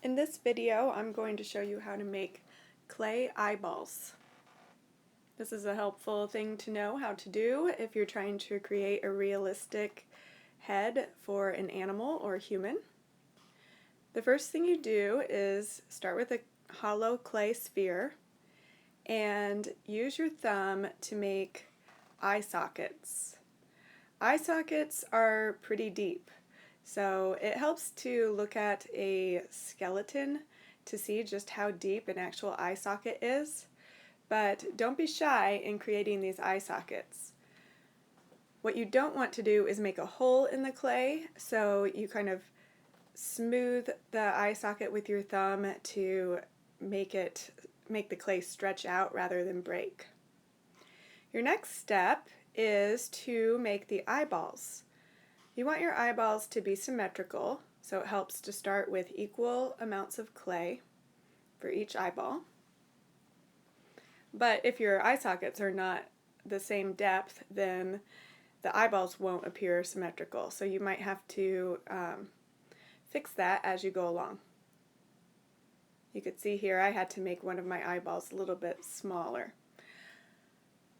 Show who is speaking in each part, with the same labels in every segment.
Speaker 1: In this video, I'm going to show you how to make clay eyeballs. This is a helpful thing to know how to do if you're trying to create a realistic head for an animal or human. The first thing you do is start with a hollow clay sphere and use your thumb to make eye sockets. Eye sockets are pretty deep, so it helps to look at a skeleton to see just how deep an actual eye socket is, but don't be shy in creating these eye sockets. What you don't want to do is make a hole in the clay, so you kind of smooth the eye socket with your thumb to make the clay stretch out rather than break. Your next step is to make the eyeballs. You want your eyeballs to be symmetrical, so it helps to start with equal amounts of clay for each eyeball. But if your eye sockets are not the same depth, then the eyeballs won't appear symmetrical, so you might have to fix that as you go along. You could see here I had to make one of my eyeballs a little bit smaller.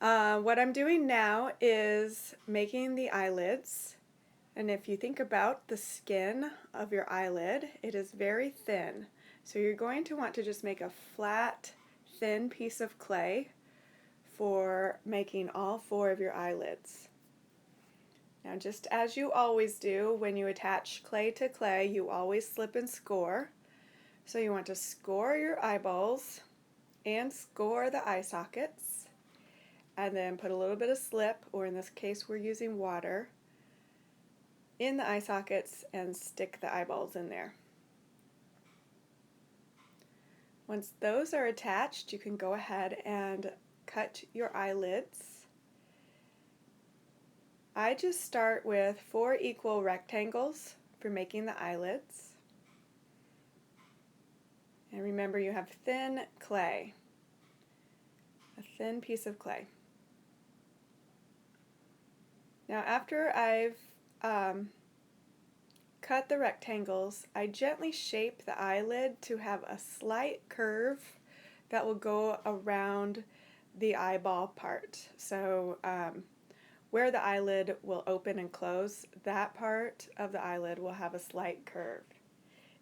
Speaker 1: What I'm doing now is making the eyelids, and if you think about the skin of your eyelid, it is very thin. So you're going to want to just make a flat, thin piece of clay for making all four of your eyelids. Now, just as you always do when you attach clay to clay, you always slip and score. So you want to score your eyeballs and score the eye sockets, and then put a little bit of slip, or in this case we're using water, in the eye sockets and stick the eyeballs in there. Once those are attached, you can go ahead and cut your eyelids. I just start with 4 equal rectangles for making the eyelids. And remember, you have thin clay, a thin piece of clay. Now after I've cut the rectangles, I gently shape the eyelid to have a slight curve that will go around the eyeball part. So where the eyelid will open and close, that part of the eyelid will have a slight curve.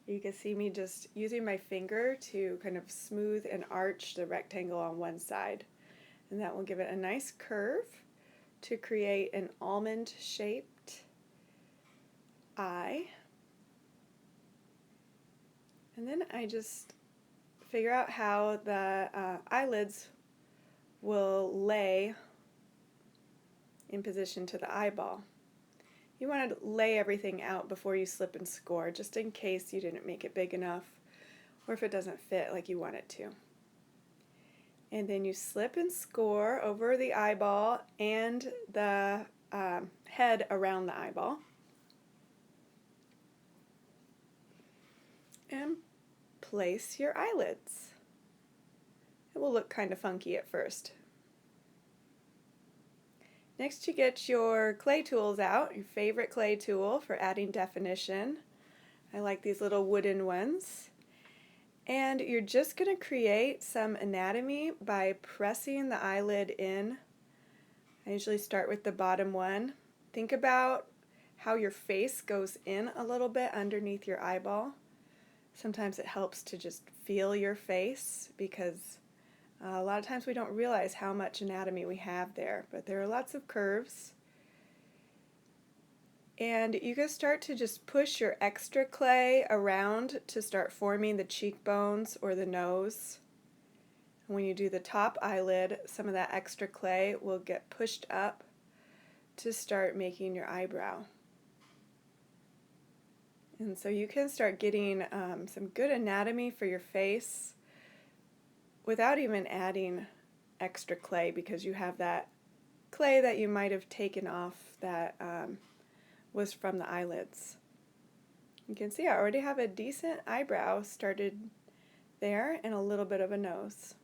Speaker 1: You can see me just using my finger to kind of smooth and arch the rectangle on one side, and that will give it a nice curve to create an almond-shaped eye. And then I just figure out how the eyelids will lay in position to the eyeball. You want to lay everything out before you slip and score, just in case you didn't make it big enough, or if it doesn't fit like you want it to. And then you slip and score over the eyeball and the head around the eyeball. And place your eyelids. It will look kind of funky at first. Next, you get your clay tools out, your favorite clay tool for adding definition. I like these little wooden ones. And you're just going to create some anatomy by pressing the eyelid in. I usually start with the bottom one. Think about how your face goes in a little bit underneath your eyeball. Sometimes it helps to just feel your face, because a lot of times we don't realize how much anatomy we have there, but there are lots of curves. And you can start to just push your extra clay around to start forming the cheekbones or the nose. And when you do the top eyelid, some of that extra clay will get pushed up to start making your eyebrow. And so you can start getting some good anatomy for your face without even adding extra clay, because you have that clay that you might have taken off that was from the eyelids. You can see I already have a decent eyebrow started there and a little bit of a nose.